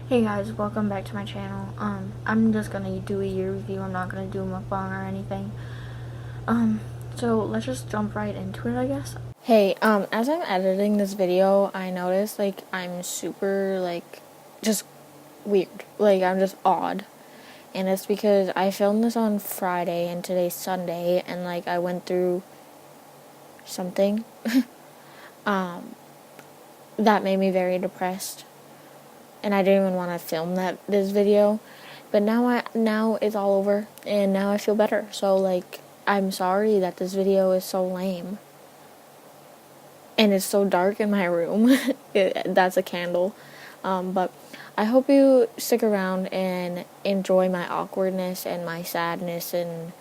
Hey guys, welcome back to my channel. I'm just gonna do a year review. I'm not gonna do a mukbang or anything. So let's just jump right into it, I guess. Hey, as I'm editing this video, I noticed, I'm super, just weird. I'm just odd. And it's because I filmed this on Friday and today's Sunday, and, I went through something, that made me very depressed. And I didn't even want to film this video, but now it's all over, and now I feel better. So I'm sorry that this video is so lame, and it's so dark in my room. That's a candle, but I hope you stick around and enjoy my awkwardness and my sadness and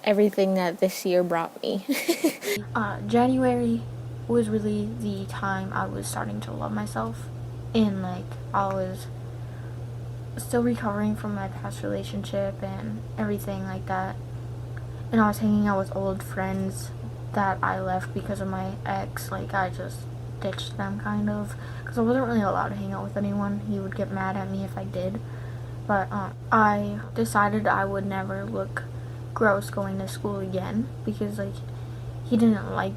everything that this year brought me. January was really the time I was starting to love myself. And I was still recovering from my past relationship and everything like that. And I was hanging out with old friends that I left because of my ex. I just ditched them kind of, because I wasn't really allowed to hang out with anyone. He would get mad at me if I did. But I decided I would never look gross going to school again, because he didn't like,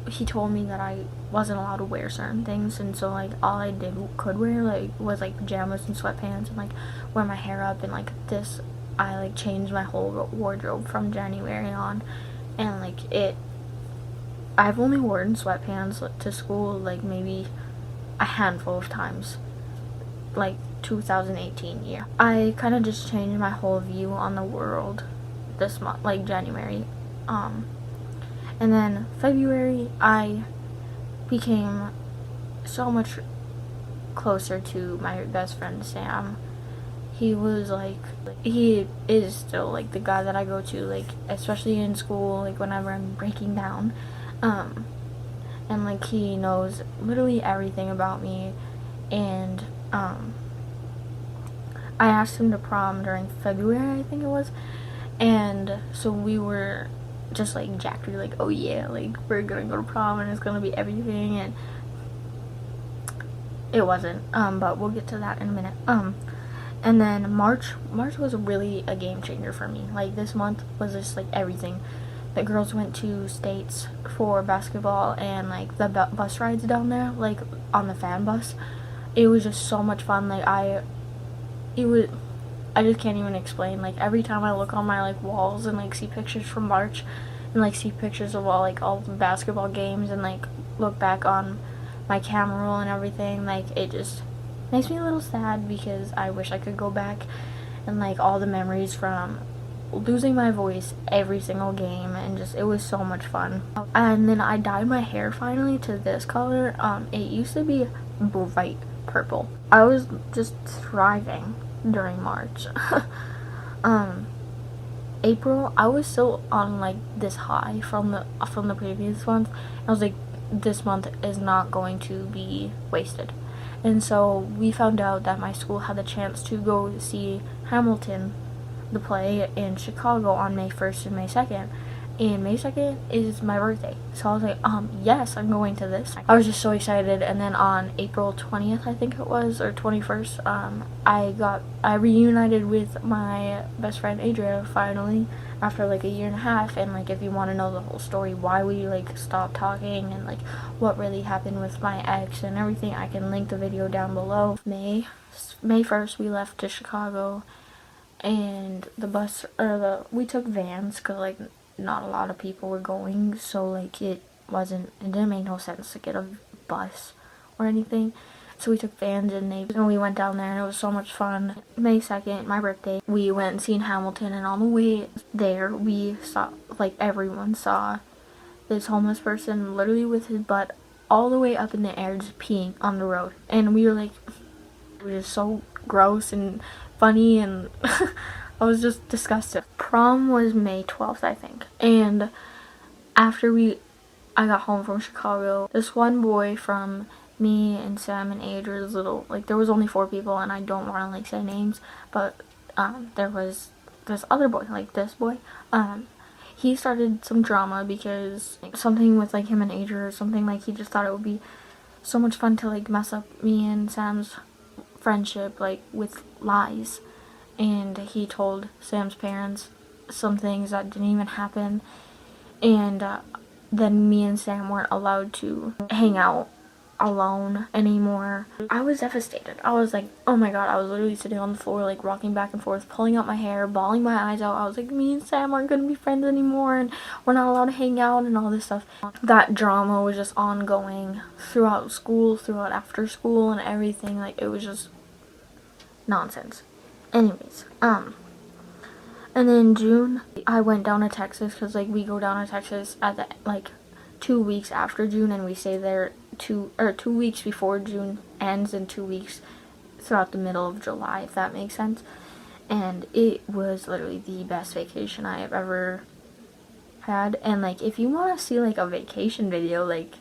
he told me that I wasn't allowed to wear certain things, and so all I could wear was pajamas and sweatpants and wear my hair up, and this I changed my whole wardrobe from January on. And I've only worn sweatpants to school maybe a handful of times, 2018 year. I kind of just changed my whole view on the world this month, January. And then February, I became so much closer to my best friend Sam. He was he is still the guy that I go to, especially in school, whenever I'm breaking down. And he knows literally everything about me. And I asked him to prom during February, I think it was. And so we were just jacked. We were oh yeah, we're gonna go to prom and it's gonna be everything, and it wasn't. But we'll get to that in a minute. And then March was really a game changer for me. This month was just everything. The girls went to States for basketball, and the bus rides down there, on the fan bus, it was just so much fun. I just can't even explain. Every time I look on my walls and see pictures from March, and see pictures of all the basketball games, and look back on my camera roll and everything, it just makes me a little sad, because I wish I could go back and all the memories from losing my voice every single game, and just it was so much fun. And then I dyed my hair finally to this color. It used to be bright purple. I was just thriving during March. April, I was still on this high from the previous month. I was this month is not going to be wasted. And so we found out that my school had the chance to go see Hamilton, the play, in Chicago on May 1st and May 2nd. And May 2nd is my birthday. So I was yes, I'm going to this. I was just so excited. And then on April 20th, I think it was, or 21st, I reunited with my best friend Adria finally, after a year and a half. And if you want to know the whole story, why we stopped talking, and what really happened with my ex and everything, I can link the video down below. May 1st, we left to Chicago, and we took vans, because not a lot of people were going, so it didn't make no sense to get a bus or anything. So we took vans, and we went down there, and it was so much fun. May 2nd, my birthday, we went and seen Hamilton, and on the way there, we saw, everyone saw this homeless person literally with his butt all the way up in the air, just peeing on the road. And we were it was just so gross and funny, and I was just disgusted. Prom was May 12th, I think. And after I got home from Chicago, this one boy from me and Sam and Adria's little, there was only 4 people, and I don't want to say names, but there was this other boy, this boy, he started some drama because something with him and Adria or something. He just thought it would be so much fun to like mess up me and Sam's friendship like with lies. And he told Sam's parents some things that didn't even happen, and then me and Sam weren't allowed to hang out alone anymore. I was devastated. I was like, oh my god, I was literally sitting on the floor like rocking back and forth, pulling out my hair, bawling my eyes out. I was like, me and Sam aren't gonna be friends anymore, and we're not allowed to hang out and all this stuff. That drama was just ongoing throughout school, throughout after school and everything. Like, it was just nonsense. Anyways, and then in June, I went down to Texas because, like, we go down to Texas at the, like, 2 weeks after June, and we stay there 2 weeks before June ends and 2 weeks throughout the middle of July, if that makes sense. And it was literally the best vacation I have ever had. And, like, if you want to see, like, a vacation video, like,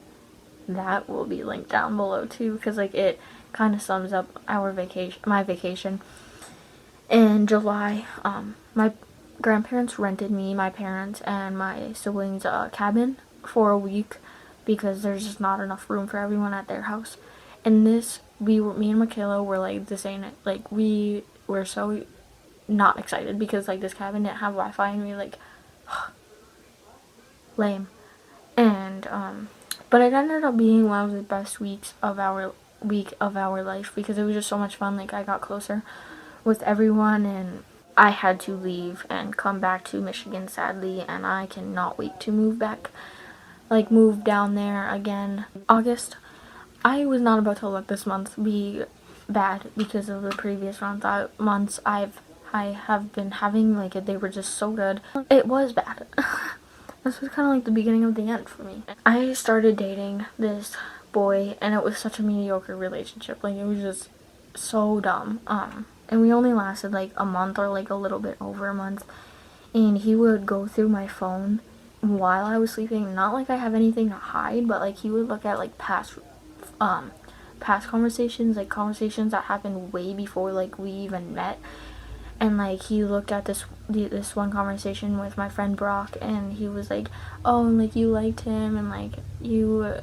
that will be linked down below, too, because, like, it kind of sums up my vacation. In July, my grandparents rented me, my parents, and my siblings a cabin for a week because there's just not enough room for everyone at their house. And me and Michaela were like, this ain't it. Like, we were so not excited because, like, this cabin didn't have Wi-Fi, and we were like, lame. And, but it ended up being one of the best weeks of our life because it was just so much fun. Like, I got closer with everyone, and I had to leave and come back to Michigan, sadly, and I cannot wait to move down there again. August, I was not about to let this month be bad because of the previous months I have been having. Like, they were just so good. It was bad. This was kind of like the beginning of the end for me. I started dating this boy, and it was such a mediocre relationship. Like, it was just so dumb. And we only lasted like a month, or like a little bit over a month. And he would go through my phone while I was sleeping. Not like I have anything to hide, but like he would look at like past conversations, like conversations that happened way before like we even met. And like he looked at this one conversation with my friend Brock, and he was like, oh, and like you liked him, and like you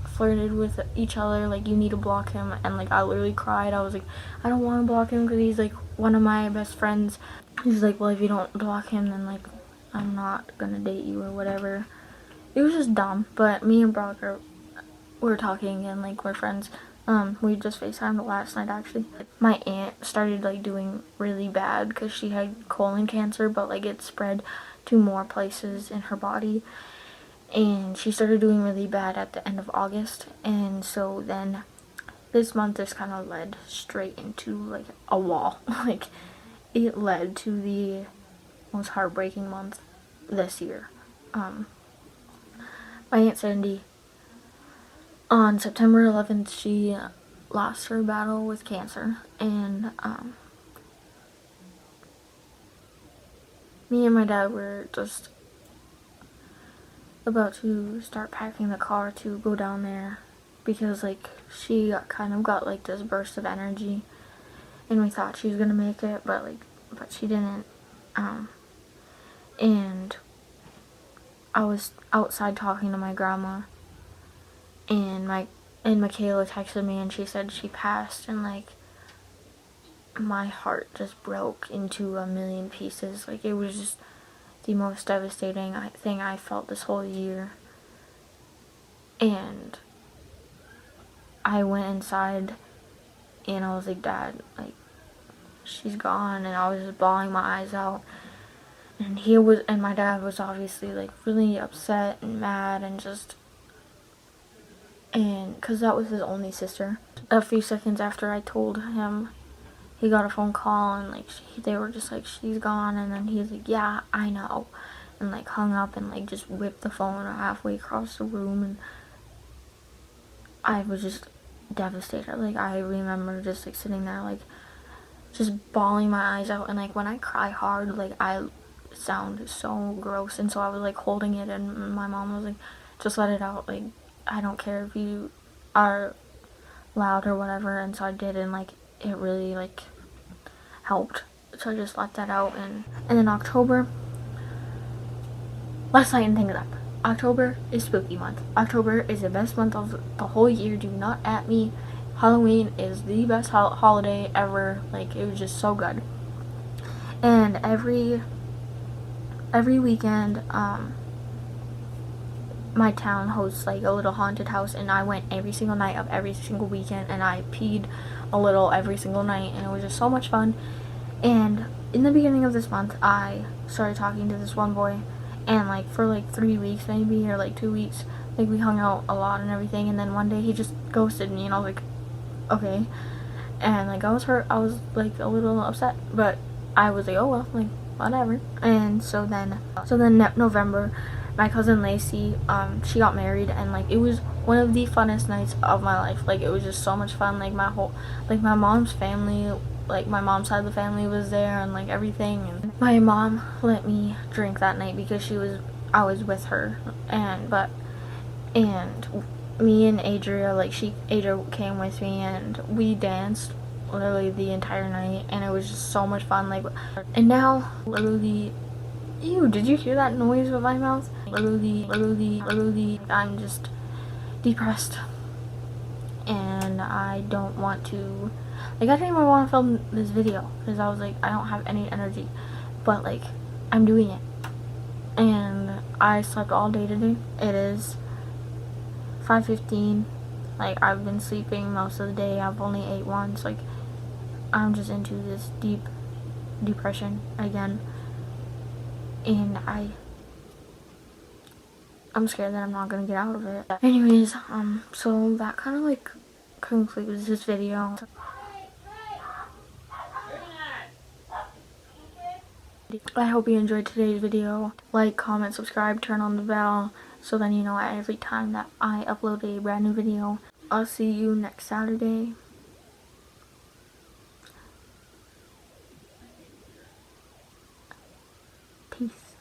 flirted with each other, like you need to block him. And like I literally cried. I was like, I don't want to block him because he's like one of my best friends. He's like, well, if you don't block him, then like I'm not gonna date you or whatever. It was just dumb. But me and Brock we're talking, and like we're friends. We just FaceTimed last night, actually. My aunt started like doing really bad because she had colon cancer, but like it spread to more places in her body. And she started doing really bad at the end of August, and so then this month just kind of led straight into like a wall. Like, it led to the most heartbreaking month this year. My Aunt Sandy, on September 11th, she lost her battle with cancer, and me and my dad were just about to start packing the car to go down there because like she kind of got like this burst of energy, and we thought she was gonna make it, but she didn't. And I was outside talking to my grandma, and Michaela texted me, and she said she passed, and like my heart just broke into a million pieces. Like, it was just the most devastating thing I felt this whole year. And I went inside, and I was like, Dad, like, she's gone. And I was just bawling my eyes out. And my dad was obviously like really upset and mad, and because that was his only sister. A few seconds after I told him, he got a phone call, and like they were just like, she's gone. And then he was like, yeah, I know, and like hung up and like just whipped the phone halfway across the room. And I was just devastated. Like, I remember just like sitting there like just bawling my eyes out. And like when I cry hard, like I sound so gross, and so I was like holding it, and my mom was like, just let it out, like I don't care if you are loud or whatever. And so I did, and like it really like helped, so I just let that out. And then October, let's lighten things up. October is spooky month. October is the best month of the whole year. Do not at me. Halloween is the best holiday ever. Like, it was just so good. And every weekend, my town hosts like a little haunted house, and I went every single night of every single weekend, and I peed a little every single night, and it was just so much fun. And in the beginning of this month, I started talking to this one boy, and like for like 3 weeks maybe, or like 2 weeks, like we hung out a lot and everything, and then one day he just ghosted me, and I was like, okay. And like I was hurt, I was like a little upset, but I was like, oh well, like whatever. And so then November, my cousin Lacey, she got married, and like it was one of the funnest nights of my life. Like, it was just so much fun. Like my mom's family, like my mom's side of the family was there, and like everything. And my mom let me drink that night because I was with her, and me and Adria, Adria came with me, and we danced literally the entire night, and it was just so much fun. Like, and now literally, ew, did you hear that noise with my mouth? Literally, I'm just depressed, and I don't want to, like, I didn't even want to film this video because I was like, I don't have any energy, but like, I'm doing it. And I slept all day today. It is 5:15. Like, I've been sleeping most of the day. I've only ate once. Like, I'm just into this deep depression again, and I'm scared that I'm not gonna get out of it. Anyways, so that kind of like concludes this video. I hope you enjoyed today's video. Like, comment, subscribe, turn on the bell, so then you know every time that I upload a brand new video. I'll see you next Saturday. Peace.